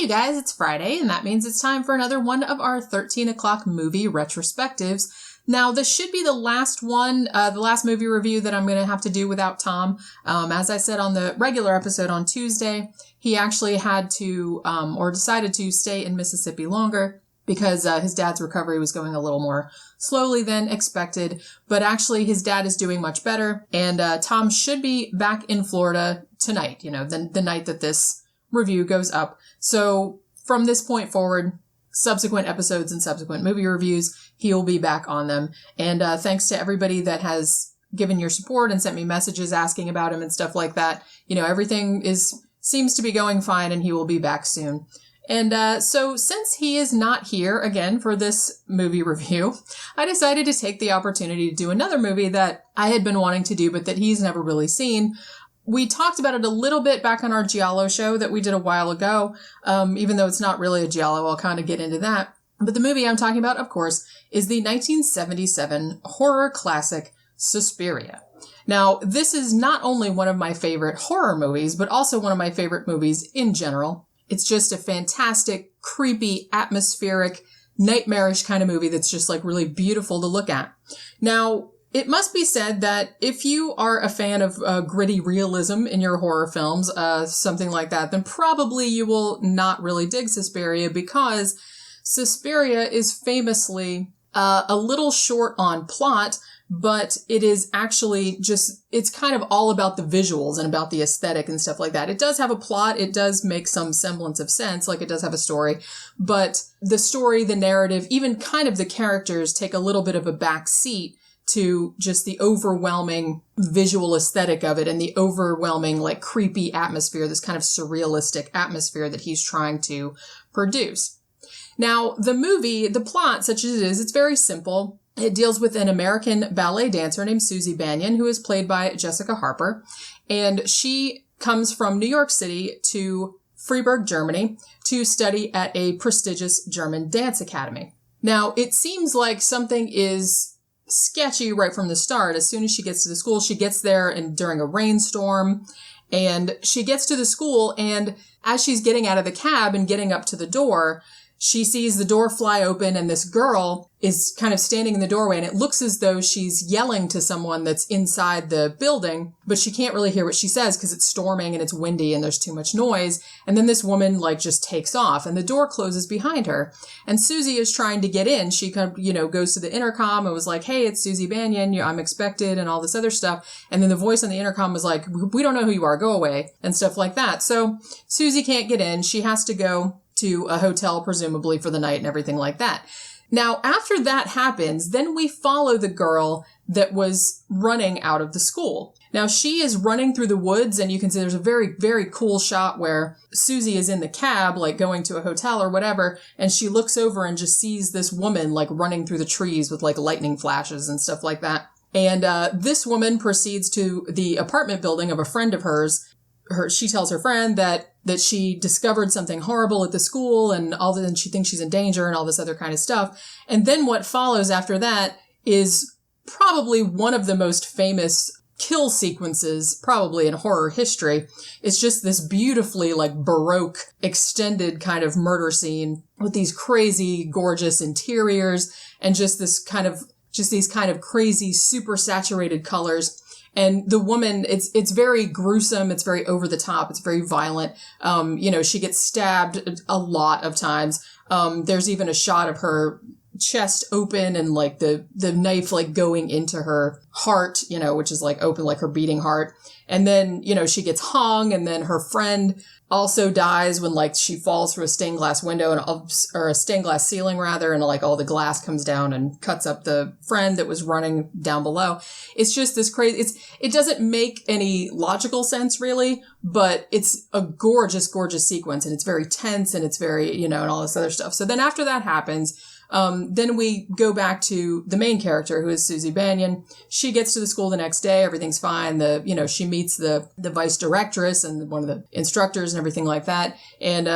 you guys, it's Friday, and that means it's time for another one of our 13 o'clock movie retrospectives. Now, this should be the last one, the last movie review that I'm going to have to do without Tom. As I said on the regular episode on Tuesday, he actually had to, or decided to stay in Mississippi longer because his dad's recovery was going a little more slowly than expected. But actually, his dad is doing much better, and Tom should be back in Florida tonight, the night that this review goes up. So from this point forward, subsequent episodes and subsequent movie reviews, he'll be back on them. And thanks to everybody that has given your support and sent me messages asking about him and stuff like that. Everything seems to be going fine, and he will be back soon. And so since he is not here again for this movie review, I decided to take the opportunity to do another movie that I had been wanting to do, but that he's never really seen. We talked about it a little bit back on our Giallo show that we did a while ago. Even though it's not really a Giallo, I'll kind of get into that. But the movie I'm talking about, of course, is the 1977 horror classic Suspiria. Now, this is not only one of my favorite horror movies, but also one of my favorite movies in general. It's just a fantastic, creepy, atmospheric, nightmarish kind of movie that's just like really beautiful to look at. Now, it must be said that if you are a fan of gritty realism in your horror films, something like that, then probably you will not really dig Suspiria, because Suspiria is famously a little short on plot, but it is actually it's kind of all about the visuals and about the aesthetic and stuff like that. It does have a plot. It does make some semblance of sense, like it does have a story, but the story, the narrative, even kind of the characters take a little bit of a back seat to just the overwhelming visual aesthetic of it and the overwhelming, like, creepy atmosphere, this kind of surrealistic atmosphere that he's trying to produce. Now, the movie, the plot, such as it is, it's very simple. It deals with an American ballet dancer named Susie Bannion, who is played by Jessica Harper, and she comes from New York City to Freiburg, Germany, to study at a prestigious German dance academy. Now, it seems like something is sketchy right from the start. As soon as she gets to the school, she gets there and during a rainstorm, and she gets to the school, and as she's getting out of the cab and getting up to the door, she sees the door fly open, and this girl is kind of standing in the doorway, and it looks as though she's yelling to someone that's inside the building, but she can't really hear what she says because it's storming and it's windy and there's too much noise. And then this woman just takes off, and the door closes behind her. And Susie is trying to get in. She kind of, goes to the intercom and was like, "Hey, it's Susie Bannion. I'm expected," and all this other stuff. And then the voice on the intercom was like, "We don't know who you are. Go away," and stuff like that. So Susie can't get in. She has to go to a hotel, presumably for the night and everything like that. Now, after that happens, then we follow the girl that was running out of the school. Now, she is running through the woods, and you can see there's a very, very cool shot where Susie is in the cab, going to a hotel or whatever, and she looks over and just sees this woman, running through the trees with, lightning flashes and stuff like that. And this woman proceeds to the apartment building of a friend of hers. She tells her friend that she discovered something horrible at the school and and she thinks she's in danger and all this other kind of stuff. And then what follows after that is probably one of the most famous kill sequences probably in horror history. It's just this beautifully Baroque extended kind of murder scene with these crazy gorgeous interiors and just these kind of crazy super saturated colors. And the woman, it's very gruesome. It's very over the top. It's very violent. She gets stabbed a lot of times. There's even a shot of her chest open and the knife going into her heart, which is open like her beating heart. And then, she gets hung, and then her friend also dies when she falls through a stained glass window or a stained glass ceiling rather, and all the glass comes down and cuts up the friend that was running down below. It's just this crazy, it doesn't make any logical sense really, but it's a gorgeous, gorgeous sequence, and it's very tense, and it's very, and all this other stuff. So then after that happens, then we go back to the main character, who is Susie Bannion. She gets to the school the next day. Everything's fine. She meets the vice directress and one of the instructors and everything like that. And,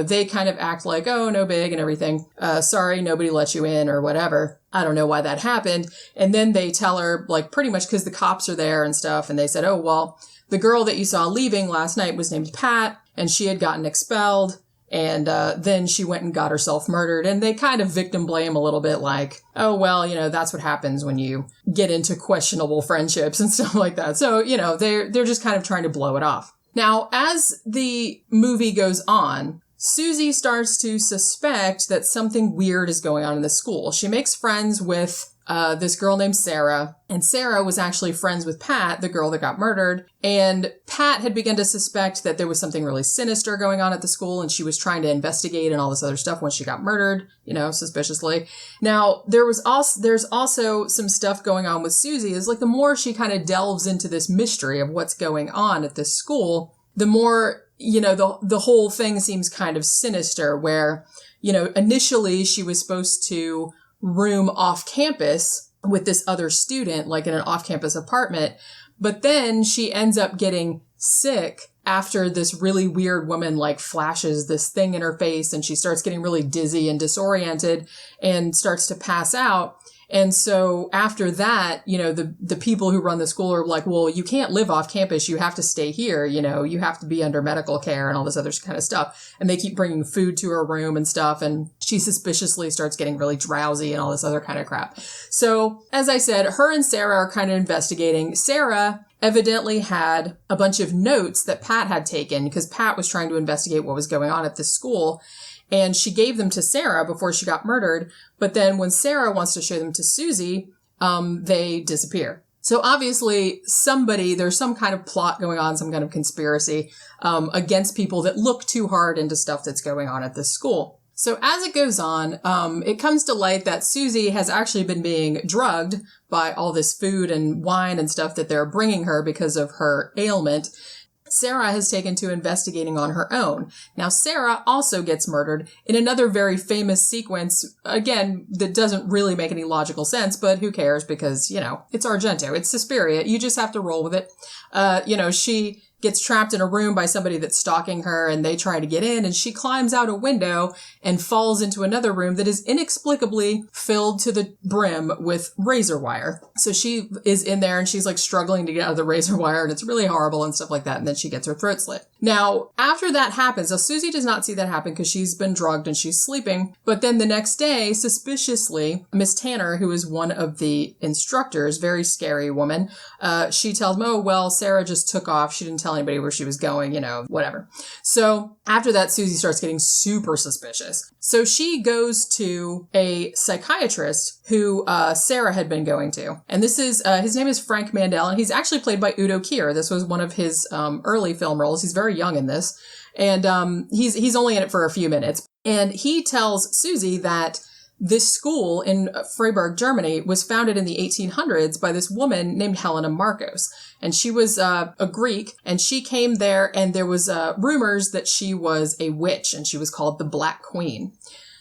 they kind of act like, "Oh, no big," and everything. "Sorry, nobody let you in," or whatever. I don't know why that happened. And then they tell her, pretty much because the cops are there and stuff. And they said, "Oh, well, the girl that you saw leaving last night was named Pat, and she had gotten expelled. And then she went and got herself murdered. And they kind of victim blame a little bit like, oh, well, that's what happens when you get into questionable friendships and stuff like that. So, they're just kind of trying to blow it off. Now, as the movie goes on, Susie starts to suspect that something weird is going on in the school. She makes friends with this girl named Sarah, and Sarah was actually friends with Pat, the girl that got murdered. And Pat had begun to suspect that there was something really sinister going on at the school, and she was trying to investigate and all this other stuff when she got murdered, suspiciously. Now, there's also some stuff going on with Susie. Is like the more she kind of delves into this mystery of what's going on at this school, the more, the whole thing seems kind of sinister, where, initially she was supposed to room off campus with this other student, like in an off-campus apartment. But then she ends up getting sick after this really weird woman like flashes this thing in her face, and she starts getting really dizzy and disoriented and starts to pass out. And so after that, the people who run the school are like, well, you can't live off campus. You have to stay here. You have to be under medical care and all this other kind of stuff. And they keep bringing food to her room and stuff. And she suspiciously starts getting really drowsy and all this other kind of crap. So as I said, her and Sarah are kind of investigating. Sarah evidently had a bunch of notes that Pat had taken because Pat was trying to investigate what was going on at this school. And she gave them to Sarah before she got murdered. But then when Sarah wants to show them to Susie, they disappear. So obviously there's some kind of plot going on, some kind of conspiracy against people that look too hard into stuff that's going on at this school. So as it goes on, it comes to light that Susie has actually been being drugged by all this food and wine and stuff that they're bringing her because of her ailment. Sarah has taken to investigating on her own. Now, Sarah also gets murdered in another very famous sequence, again, that doesn't really make any logical sense, but who cares because, it's Argento, it's Suspiria, you just have to roll with it. She gets trapped in a room by somebody that's stalking her, and they try to get in, and she climbs out a window and falls into another room that is inexplicably filled to the brim with razor wire. So she is in there, and she's like struggling to get out of the razor wire, and it's really horrible and stuff like that, and then she gets her throat slit. Now, after that happens, Susie does not see that happen because she's been drugged and she's sleeping, but then the next day, suspiciously, Miss Tanner, who is one of the instructors, very scary woman, she tells them, oh, well, Sarah just took off, she didn't tell anybody where she was going, whatever. So after that, Susie starts getting super suspicious. So she goes to a psychiatrist who Sarah had been going to. And this is, his name is Frank Mandel, and he's actually played by Udo Kier. This was one of his early film roles. He's very young in this. And he's only in it for a few minutes. And he tells Susie that this school in Freiburg, Germany, was founded in the 1800s by this woman named Helena Marcos. And she was a Greek, and she came there, and there was rumors that she was a witch, and she was called the Black Queen.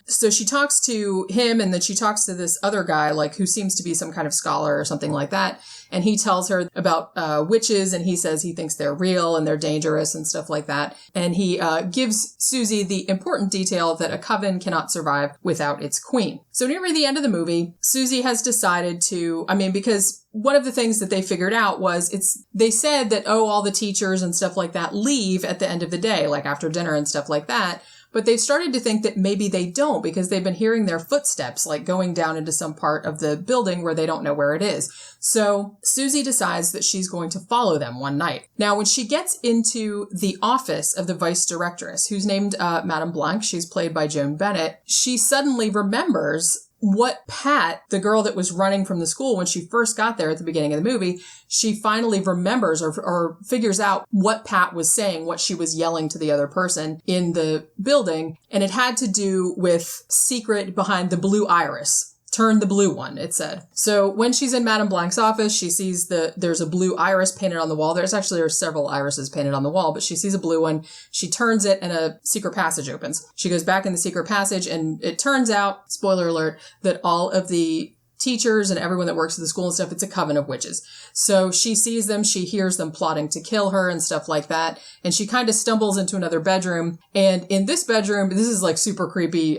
So she talks to him, and then she talks to this other guy, like, who seems to be some kind of scholar or something like that. And he tells her about witches, and he says he thinks they're real and they're dangerous and stuff like that. And he gives Susie the important detail that a coven cannot survive without its queen. So near the end of the movie, Susie has decided to, because one of the things that they figured out was they said that, all the teachers and stuff like that leave at the end of the day, like after dinner and stuff like that. But they've started to think that maybe they don't because they've been hearing their footsteps, like going down into some part of the building where they don't know where it is. So Susie decides that she's going to follow them one night. Now, when she gets into the office of the vice directress, who's named Madame Blanc, she's played by Joan Bennett, she suddenly remembers what Pat, the girl that was running from the school when she first got there at the beginning of the movie, she finally remembers or figures out what Pat was saying, what she was yelling to the other person in the building. And it had to do with secret behind the blue iris. Turn the blue one, it said. So when she's in Madame Blanc's office, she sees there's a blue iris painted on the wall. There are several irises painted on the wall, but she sees a blue one. She turns it and a secret passage opens. She goes back in the secret passage, and it turns out, spoiler alert, that all of the teachers and everyone that works at the school and stuff, it's a coven of witches. So she sees them, she hears them plotting to kill her and stuff like that. And she kind of stumbles into another bedroom. And in this bedroom, this is like super creepy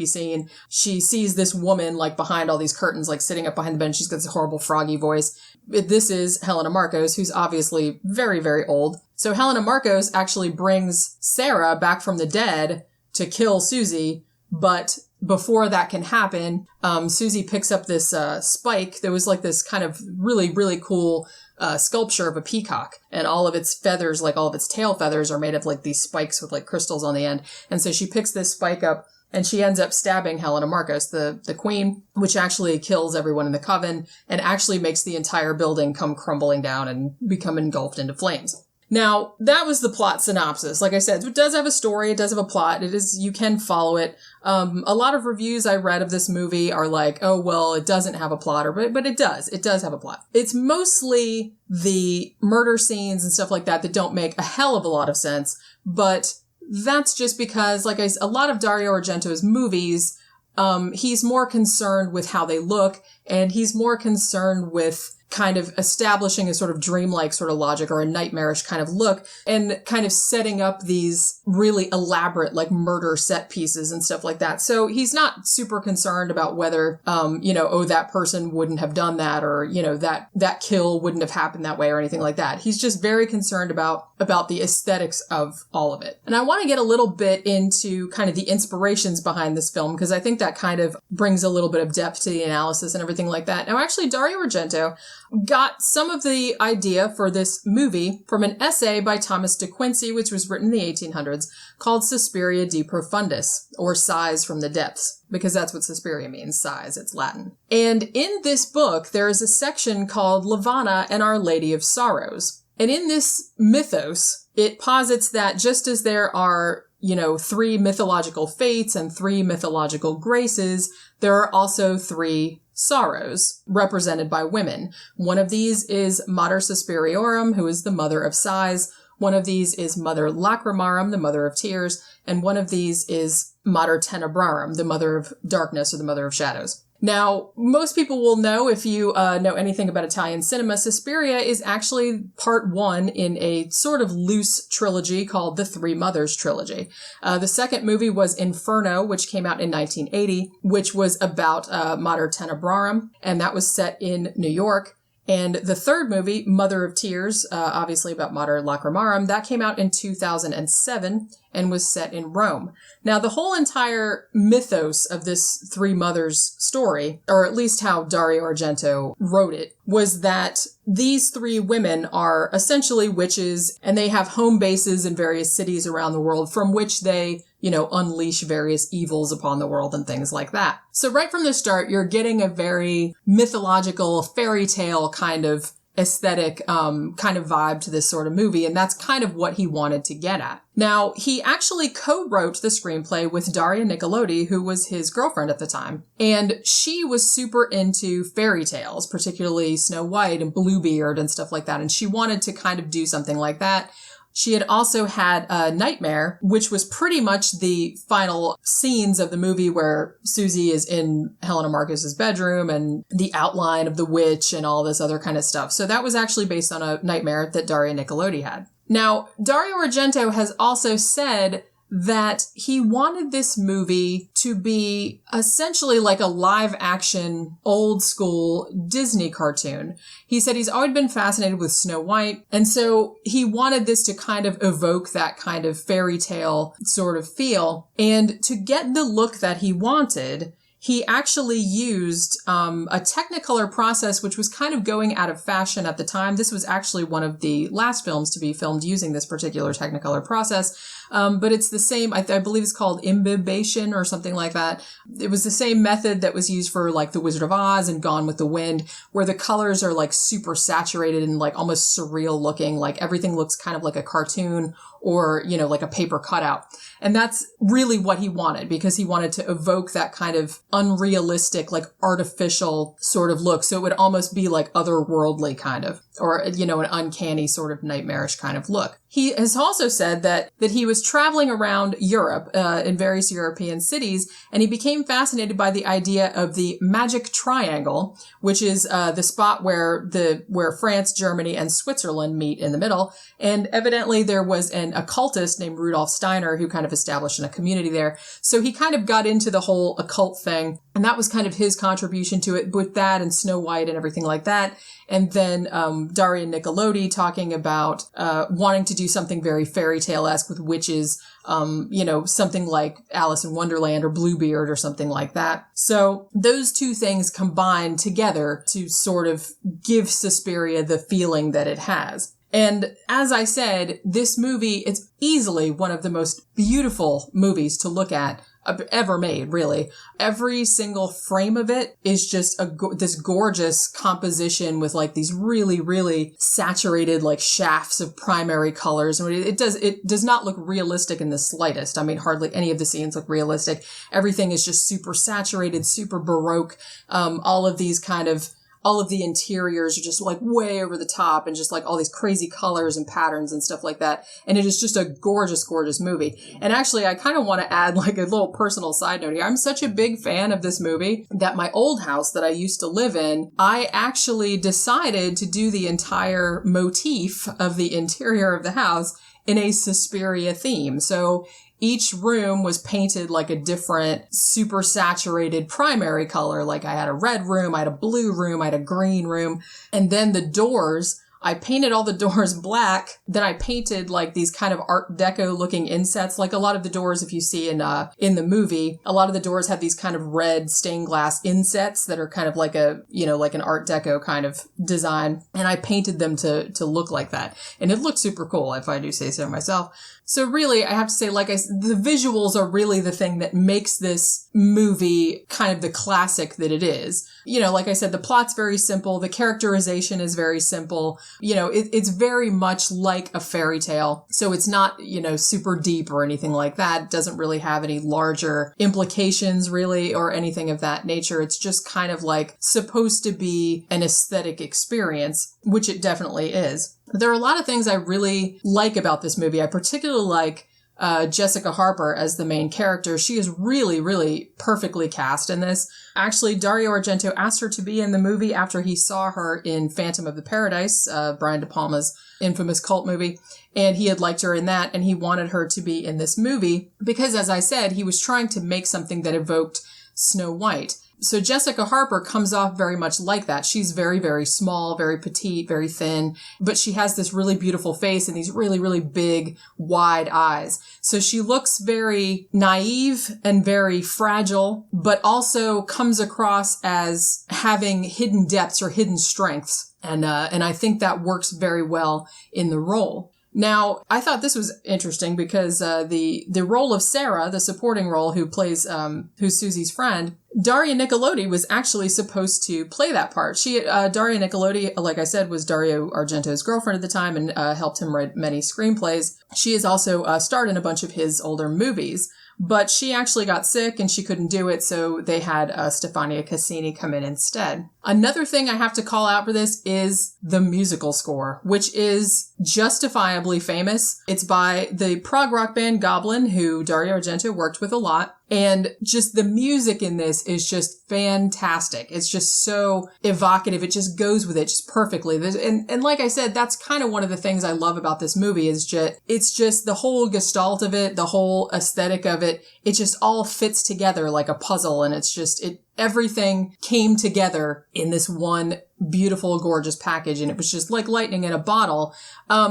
scene. She sees this woman like behind all these curtains, like sitting up behind the bed. She's got this horrible froggy voice. this is Helena Marcos, who's obviously very, very old. So Helena Marcos actually brings Sarah back from the dead to kill Susie, but before that can happen, Susie picks up this spike. There was like this kind of really, really cool sculpture of a peacock, and all of its feathers, like all of its tail feathers, are made of like these spikes with like crystals on the end. And so she picks this spike up and she ends up stabbing Helena Marcos, the queen, which actually kills everyone in the coven and actually makes the entire building come crumbling down and become engulfed into flames. Now, that was the plot synopsis. Like I said, it does have a story. It does have a plot. You can follow it. A lot of reviews I read of this movie are like, oh, well, it doesn't have a plot, but it does. It does have a plot. It's mostly the murder scenes and stuff like that don't make a hell of a lot of sense. But that's just because, a lot of Dario Argento's movies, he's more concerned with how they look, and he's more concerned with kind of establishing a sort of dreamlike sort of logic or a nightmarish kind of look and kind of setting up these really elaborate like murder set pieces and stuff like that. So he's not super concerned about whether, that person wouldn't have done that or, that kill wouldn't have happened that way or anything like that. He's just very concerned about the aesthetics of all of it. And I want to get a little bit into kind of the inspirations behind this film because I think that kind of brings a little bit of depth to the analysis and everything like that. Now, actually, Dario Argento got some of the idea for this movie from an essay by Thomas de Quincey, which was written in the 1800s, called Suspiria de Profundis, or Sighs from the Depths, because that's what Suspiria means, sighs, it's Latin. And in this book, there is a section called Lavana and Our Lady of Sorrows. And in this mythos, it posits that just as there are, 3 mythological fates and 3 mythological graces, there are also 3 sorrows represented by women. One of these is Mater Suspiriorum, who is the mother of sighs. One of these is Mother Lacrimarum, the mother of tears. And one of these is Mater Tenebrarum, the mother of darkness or the mother of shadows. Now, most people will know, if you know anything about Italian cinema, Suspiria is actually part 1 in a sort of loose trilogy called the Three Mothers trilogy. The second movie was Inferno, which came out in 1980, which was about Mater Tenebrarum, and that was set in New York. And the third movie, Mother of Tears, obviously about Mater Lacrimarum, that came out in 2007 and was set in Rome. Now, the whole entire mythos of this Three Mothers story, or at least how Dario Argento wrote it, was that these 3 women are essentially witches, and they have home bases in various cities around the world from which they unleash various evils upon the world and things like that. So right from the start, you're getting a very mythological fairy tale kind of aesthetic, kind of vibe to this sort of movie. And that's kind of what he wanted to get at. Now, he actually co-wrote the screenplay with Daria Nicolodi, who was his girlfriend at the time. And she was super into fairy tales, particularly Snow White and Bluebeard and stuff like that. And she wanted to kind of do something like that. She had also had a Nightmare, which was pretty much the final scenes of the movie where Susie is in Helena Marcos's bedroom and the outline of the witch and all this other kind of stuff. So that was actually based on a nightmare that Daria Nicolodi had. Now, Dario Argento has also said that he wanted this movie to be essentially like a live action, old school Disney cartoon. He said he's always been fascinated with Snow White. And so he wanted this to kind of evoke that kind of fairy tale sort of feel. And to get the look that he wanted, he actually used a Technicolor process, which was kind of going out of fashion at the time. This was actually one of the last films to be filmed using this particular Technicolor process. But it's the same, I believe it's called imbibation or something like that. It was the same method that was used for like The Wizard of Oz and Gone with the Wind, where the colors are like super saturated and like almost surreal looking, like everything looks kind of like a cartoon or, like a paper cutout. And that's really what he wanted, because he wanted to evoke that kind of unrealistic, like artificial sort of look. So it would almost be like otherworldly kind of, or, an uncanny sort of nightmarish kind of look. He has also said that he was traveling around Europe, in various European cities, and he became fascinated by the idea of the magic triangle, which is the spot where France, Germany, and Switzerland meet in the middle. And evidently there was an occultist named Rudolf Steiner who kind of established a community there. So he kind of got into the whole occult thing, and that was kind of his contribution to it with that and Snow White and everything like that. And then Daria Nicolodi talking about wanting to do something very fairy tale-esque with witches, something like Alice in Wonderland or Bluebeard or something like that. So those two things combine together to sort of give Suspiria the feeling that it has. And as I said, this movie, it's easily one of the most beautiful movies to look at ever made, really. Every single frame of it is just this gorgeous composition with like these really, really saturated like shafts of primary colors. And it does not look realistic in the slightest. I mean, hardly any of the scenes look realistic. Everything is just super saturated, super Baroque. All of the interiors are just like way over the top and just like all these crazy colors and patterns and stuff like that. And it is just a gorgeous, gorgeous movie. And actually, I kind of want to add like a little personal side note here. I'm such a big fan of this movie that my old house that I used to live in, I actually decided to do the entire motif of the interior of the house in a Suspiria theme. So each room was painted like a different super saturated primary color. Like I had a red room, I had a blue room, I had a green room. And then the doors, I painted all the doors black. Then I painted like these kind of Art Deco looking insets. Like a lot of the doors, if you see in the movie, a lot of the doors have these kind of red stained glass insets that are kind of like like an Art Deco kind of design. And I painted them to look like that. And it looked super cool, if I do say so myself. So really, I have to say, the visuals are really the thing that makes this movie kind of the classic that it is. Like I said, the plot's very simple. The characterization is very simple. It's very much like a fairy tale. So it's not, super deep or anything like that. It doesn't really have any larger implications really or anything of that nature. It's just kind of like supposed to be an aesthetic experience, which it definitely is. There are a lot of things I really like about this movie. I particularly like Jessica Harper as the main character. She is really, really perfectly cast in this. Actually, Dario Argento asked her to be in the movie after he saw her in Phantom of the Paradise, Brian De Palma's infamous cult movie. And he had liked her in that, and he wanted her to be in this movie because, as I said, he was trying to make something that evoked Snow White. So Jessica Harper comes off very much like that. She's very, very small, very petite, very thin, but she has this really beautiful face and these really, really big, wide eyes. So she looks very naive and very fragile, but also comes across as having hidden depths or hidden strengths. And I think that works very well in the role. Now, I thought this was interesting because the role of Sarah, the supporting role who's Susie's friend, Daria Nicolodi was actually supposed to play that part. Daria Nicolodi, like I said, was Dario Argento's girlfriend at the time and helped him write many screenplays. She has also starred in a bunch of his older movies. But she actually got sick and she couldn't do it, so they had Stefania Cassini come in instead. Another thing I have to call out for this is the musical score, which is justifiably famous. It's by the prog rock band Goblin, who Dario Argento worked with a lot. And just the music in this is just fantastic. It's just so evocative. It just goes with it just perfectly. And like I said, that's kind of one of the things I love about this movie is it's just the whole gestalt of it, the whole aesthetic of it. It just all fits together like a puzzle. And everything came together in this one beautiful, gorgeous package. And it was just like lightning in a bottle.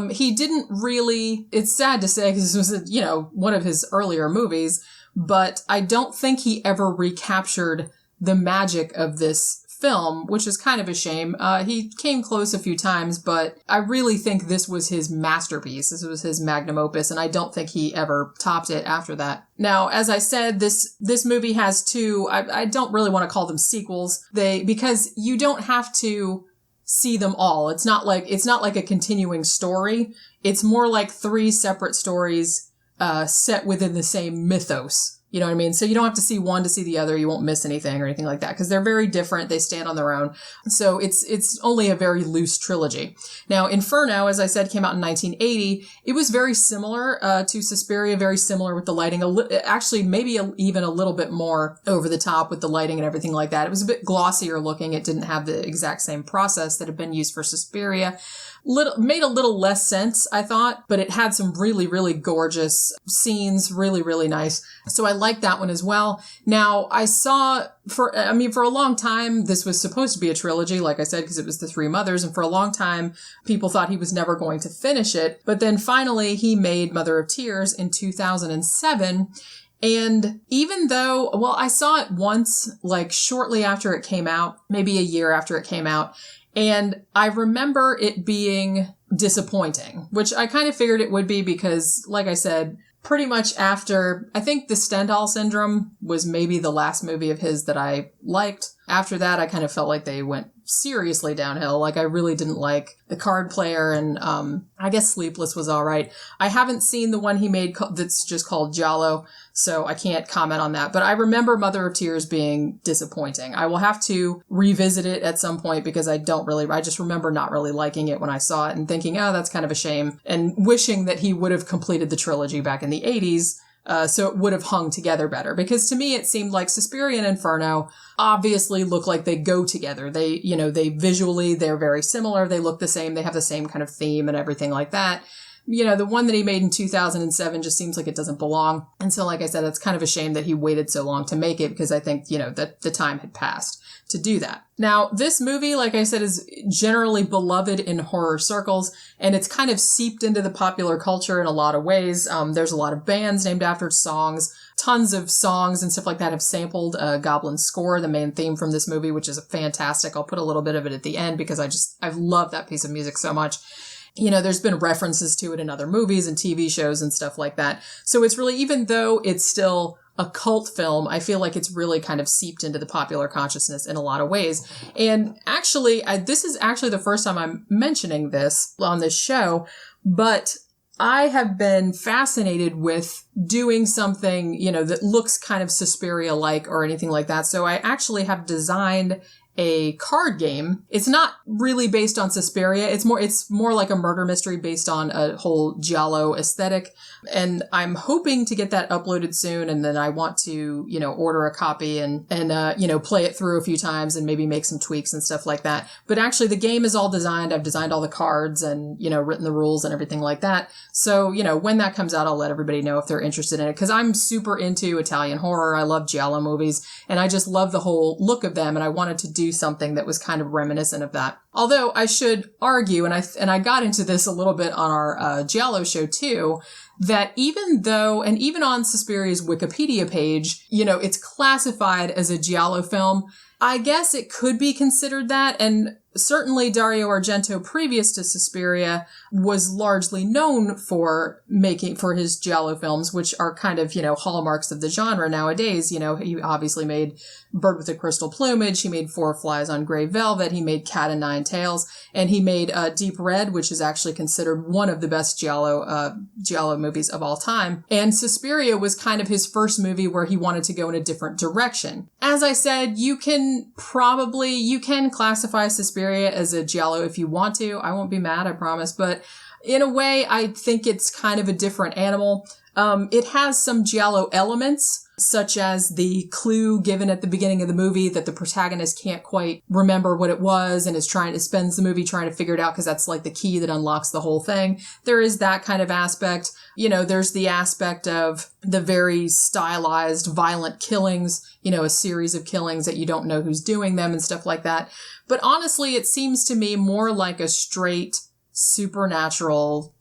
He didn't really, it's sad to say because this was, one of his earlier movies, but I don't think he ever recaptured the magic of this film, which is kind of a shame. He came close a few times, but I really think this was his masterpiece. This was his magnum opus, and I don't think he ever topped it after that. Now, as I said, this movie has two, I don't really want to call them sequels, because you don't have to see them all. It's not like a continuing story. It's more like three separate stories set within the same mythos. You know what I mean? So you don't have to see one to see the other. You won't miss anything or anything like that because they're very different. They stand on their own. So it's only a very loose trilogy. Now, Inferno, as I said, came out in 1980. It was very similar to Suspiria, very similar with the lighting. Actually, maybe even a little bit more over the top with the lighting and everything like that. It was a bit glossier looking. It didn't have the exact same process that had been used for Suspiria. made a little less sense, I thought, but it had some really, really gorgeous scenes, really, really nice. So I liked that one as well. Now, I saw for a long time, this was supposed to be a trilogy, like I said, because it was the Three Mothers. And for a long time, people thought he was never going to finish it. But then finally, he made Mother of Tears in 2007. And even though, well, I saw it once, like shortly after it came out, maybe a year after it came out. And I remember it being disappointing, which I kind of figured it would be because, like I said, pretty much after, I think The Stendhal Syndrome was maybe the last movie of his that I liked. After that, I kind of felt like they went seriously downhill. Like, I really didn't like The Card Player, and I guess Sleepless was all right. I haven't seen the one he made that's just called Giallo, so I can't comment on that. But I remember Mother of Tears being disappointing. I will have to revisit it at some point because I just remember not really liking it when I saw it and thinking, oh, that's kind of a shame, and wishing that he would have completed the trilogy back in the 80s. So it would have hung together better, because to me, it seemed like Suspiria and Inferno obviously look like they go together. They visually, they're very similar. They look the same. They have the same kind of theme and everything like that. The one that he made in 2007 just seems like it doesn't belong. And so, like I said, it's kind of a shame that he waited so long to make it, because I think, that the time had passed to do that. Now, this movie, like I said, is generally beloved in horror circles, and it's kind of seeped into the popular culture in a lot of ways. There's a lot of bands named after songs. Tons of songs and stuff like that have sampled Goblin's Score, the main theme from this movie, which is fantastic. I'll put a little bit of it at the end because I love that piece of music so much. There's been references to it in other movies and TV shows and stuff like that. So it's really, even though it's still a cult film, I feel like it's really kind of seeped into the popular consciousness in a lot of ways. And actually, this is actually the first time I'm mentioning this on this show, but I have been fascinated with doing something, that looks kind of Suspiria-like or anything like that. So I actually have designed a card game. It's not really based on Suspiria. It's more like a murder mystery based on a whole giallo aesthetic. And I'm hoping to get that uploaded soon. And then I want to, order a copy and play it through a few times and maybe make some tweaks and stuff like that. But actually the game is all designed. I've designed all the cards and, written the rules and everything like that. So, when that comes out, I'll let everybody know if they're interested in it. Cause I'm super into Italian horror. I love giallo movies and I just love the whole look of them. And I wanted to do something that was kind of reminiscent of that. Although I should argue, and I got into this a little bit on our Giallo show too, that even on Suspiria's Wikipedia page, it's classified as a Giallo film. I guess it could be considered that, and certainly Dario Argento, previous to Suspiria, was largely known for his giallo films, which are kind of, hallmarks of the genre nowadays. He obviously made Bird with a Crystal Plumage, he made Four Flies on Grey Velvet, he made Cat o' Nine Tails, and he made Deep Red, which is actually considered one of the best giallo movies of all time. And Suspiria was kind of his first movie where he wanted to go in a different direction. As I said, you can classify Suspiria as a giallo if you want to. I won't be mad, I promise. But in a way, I think it's kind of a different animal. It has some giallo elements, such as the clue given at the beginning of the movie that the protagonist can't quite remember what it was and spends the movie trying to figure it out because that's like the key that unlocks the whole thing. There is that kind of aspect. There's the aspect of the very stylized, violent killings, a series of killings that you don't know who's doing them and stuff like that. But honestly, it seems to me more like a straight supernatural,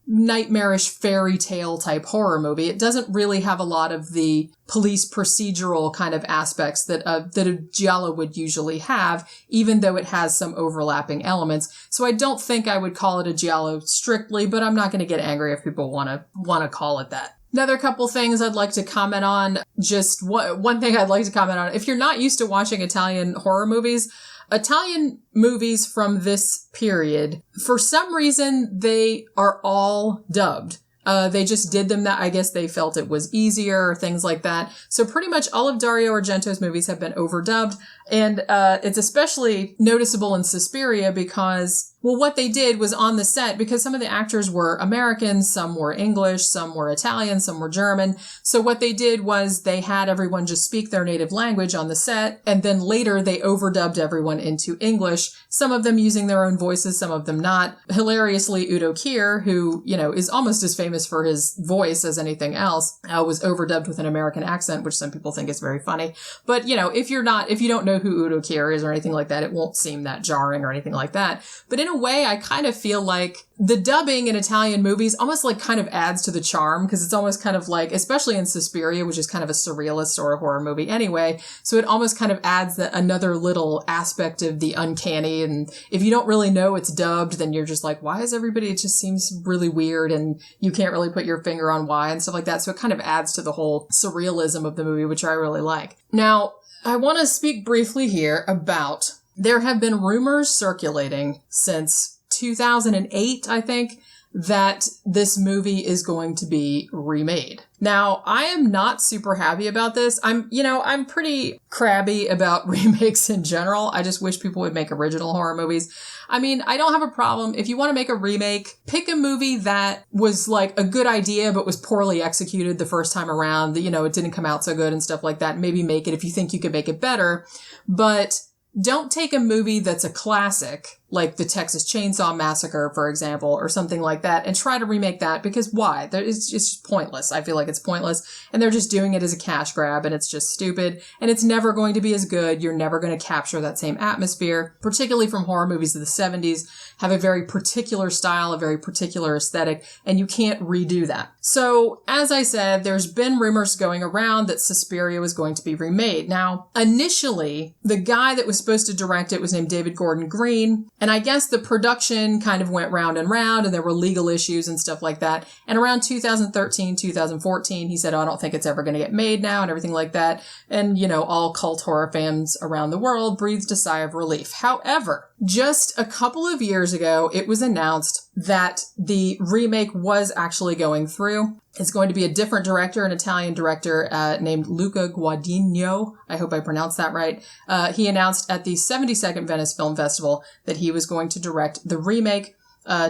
nightmarish fairy tale type horror movie. It doesn't really have a lot of the police procedural kind of aspects that a giallo would usually have, even though it has some overlapping elements. So I don't think I would call it a giallo strictly, but I'm not going to get angry if people want to call it that. Another couple things I'd like to comment on. Just one thing I'd like to comment on. If you're not used to watching Italian horror movies, Italian movies from this period, for some reason, they are all dubbed. They just did them that, I guess they felt it was easier or things like that. So pretty much all of Dario Argento's movies have been overdubbed. And it's especially noticeable in Suspiria because, well, what they did was on the set, because some of the actors were Americans, some were English, some were Italian, some were German. So what they did was they had everyone just speak their native language on the set, and then later they overdubbed everyone into English, some of them using their own voices, some of them not. Hilariously, Udo Kier, who, is almost as famous for his voice as anything else, was overdubbed with an American accent, which some people think is very funny. But, if you don't know who Udo Kier is or anything like that, it won't seem that jarring or anything like that. But in a way, I kind of feel like the dubbing in Italian movies almost like kind of adds to the charm, because it's almost kind of like, especially in Suspiria, which is kind of a surrealist or a horror movie anyway. So it almost kind of adds another little aspect of the uncanny. And if you don't really know it's dubbed, then you're just like, why is everybody, it just seems really weird and you can't really put your finger on why and stuff like that. So it kind of adds to the whole surrealism of the movie, which I really like. Now, I want to speak briefly here about, there have been rumors circulating since 2008, I think, that this movie is going to be remade. Now, I am not super happy about this. I'm pretty crabby about remakes in general. I just wish people would make original horror movies. I mean, I don't have a problem. If you want to make a remake, pick a movie that was like a good idea, but was poorly executed the first time around. It didn't come out so good and stuff like that. Maybe make it if you think you could make it better. But don't take a movie that's a classic, like the Texas Chainsaw Massacre, for example, or something like that, and try to remake that, because why? It's just pointless. I feel like it's pointless, and they're just doing it as a cash grab, and it's just stupid, and it's never going to be as good. You're never going to capture that same atmosphere, particularly from horror movies of the 70s, have a very particular style, a very particular aesthetic, and you can't redo that. So, as I said, there's been rumors going around that Suspiria was going to be remade. Now, initially, the guy that was supposed to direct it was named David Gordon Green, and I guess the production kind of went round and round, and there were legal issues and stuff like that. And around 2013, 2014, he said, oh, I don't think it's ever going to get made now and everything like that. And, all cult horror fans around the world breathed a sigh of relief. However, just a couple of years ago, it was announced that the remake was actually going through. It's going to be a different director, an Italian director named Luca Guadagnino. I hope I pronounced that right. He announced at the 72nd Venice Film Festival that he was going to direct the remake.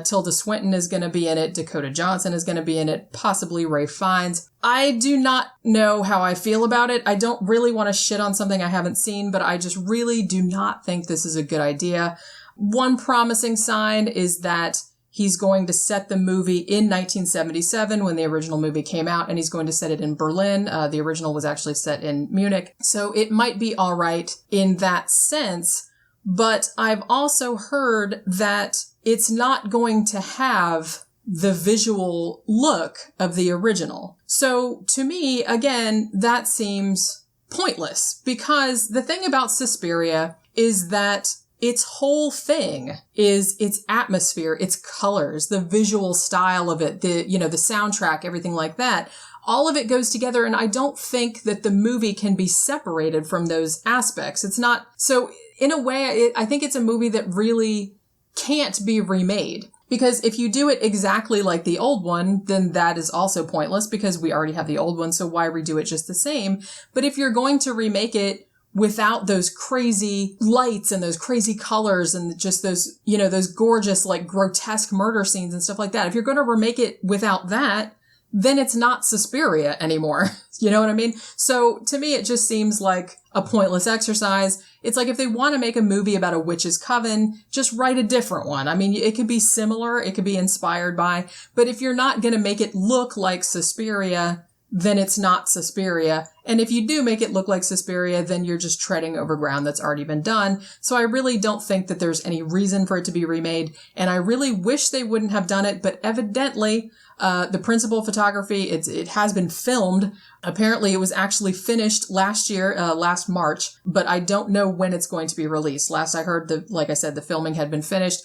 Tilda Swinton is going to be in it. Dakota Johnson is going to be in it. Possibly Ralph Fiennes. I do not know how I feel about it. I don't really want to shit on something I haven't seen, but I just really do not think this is a good idea. One promising sign is that he's going to set the movie in 1977 when the original movie came out, and he's going to set it in Berlin. The original was actually set in Munich. So it might be all right in that sense, but I've also heard that it's not going to have the visual look of the original. So to me, again, that seems pointless, because the thing about Suspiria is that its whole thing is its atmosphere, its colors, the visual style of it, the soundtrack, everything like that. All of it goes together, and I don't think that the movie can be separated from those aspects. It's not, so in a way, I think it's a movie that really can't be remade. Because if you do it exactly like the old one, then that is also pointless, because we already have the old one, so why redo it just the same? But if you're going to remake it without those crazy lights and those crazy colors and just those, those gorgeous, like, grotesque murder scenes and stuff like that, if you're going to remake it without that, then it's not Suspiria anymore. You know what I mean? So to me, it just seems like a pointless exercise. It's like if they want to make a movie about a witch's coven, just write a different one. I mean, it could be similar, it could be inspired by, but if you're not going to make it look like Suspiria, then it's not Suspiria. And if you do make it look like Suspiria, then you're just treading over ground that's already been done. So I really don't think that there's any reason for it to be remade. And I really wish they wouldn't have done it, but evidently, the principal photography, it has been filmed. Apparently it was actually finished last year, last March, but I don't know when it's going to be released. Last I heard, like I said, the filming had been finished.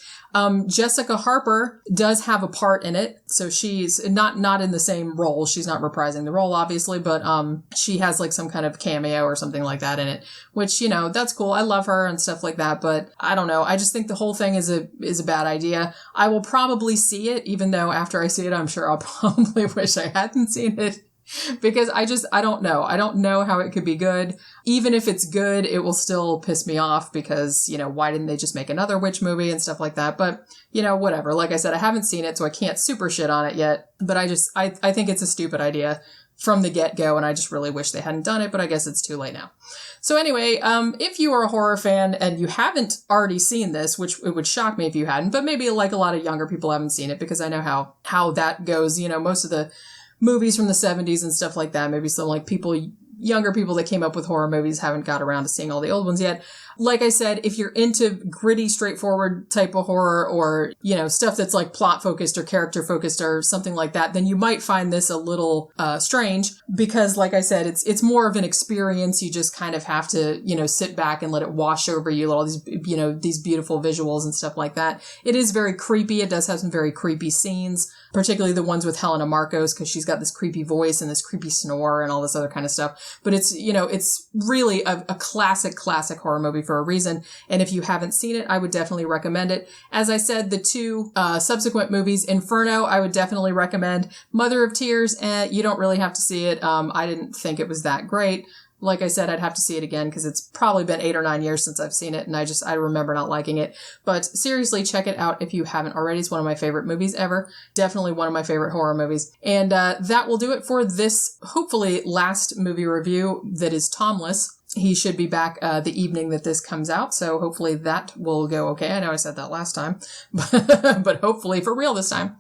Jessica Harper does have a part in it. So she's not in the same role. She's not reprising the role, obviously, but, she has like some kind of cameo or something like that in it, which, that's cool. I love her and stuff like that, but I don't know. I just think the whole thing is a bad idea. I will probably see it, even though after I see it, I'm sure I'll probably wish I hadn't seen it. because I don't know. I don't know how it could be good. Even if it's good, it will still piss me off because, why didn't they just make another witch movie and stuff like that? But, whatever. Like I said, I haven't seen it, so I can't super shit on it yet. But I think it's a stupid idea from the get-go, and I just really wish they hadn't done it, but I guess it's too late now. So anyway, if you are a horror fan and you haven't already seen this, which it would shock me if you hadn't, but maybe like a lot of younger people haven't seen it because I know how that goes. Most of the movies from the 70s and stuff like that, maybe some like younger people that came up with horror movies haven't got around to seeing all the old ones yet. Like I said, if you're into gritty, straightforward type of horror or, stuff that's like plot focused or character focused or something like that, then you might find this a little strange because, like I said, it's more of an experience. You just kind of have to, sit back and let it wash over you, all these, these beautiful visuals and stuff like that. It is very creepy. It does have some very creepy scenes, particularly the ones with Helena Marcos because she's got this creepy voice and this creepy snore and all this other kind of stuff. But it's, it's really a classic horror movie for a reason. And if you haven't seen it, I would definitely recommend it. As I said, the two subsequent movies, Inferno, I would definitely recommend. Mother of Tears, you don't really have to see it. I didn't think it was that great. Like I said, I'd have to see it again because it's probably been 8 or 9 years since I've seen it, and I remember not liking it. But seriously, check it out if you haven't already. It's one of my favorite movies ever. Definitely one of my favorite horror movies. And that will do it for this, hopefully, last movie review that is Tomless. He should be back the evening that this comes out, so hopefully that will go okay. I know I said that last time, but hopefully for real this time.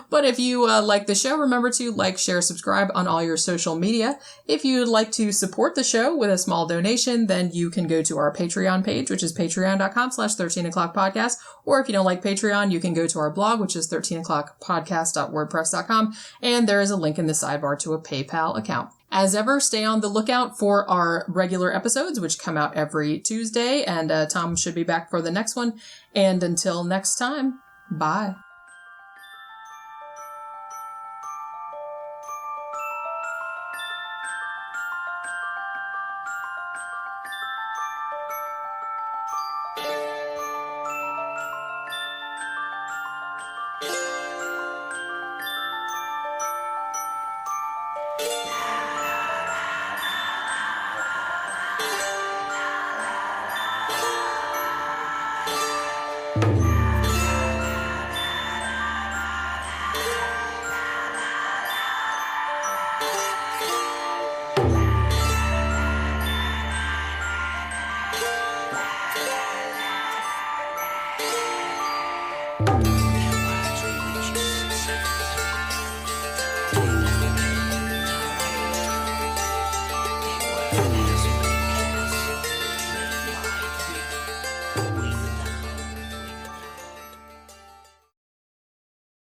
But if you like the show, remember to like, share, subscribe on all your social media. If you'd like to support the show with a small donation, then you can go to our Patreon page, which is patreon.com/13o'clockpodcast. Or if you don't like Patreon, you can go to our blog, which is 13o'clockpodcast.wordpress.com. And there is a link in the sidebar to a PayPal account. As ever, stay on the lookout for our regular episodes, which come out every Tuesday, and Tom should be back for the next one. And until next time, bye.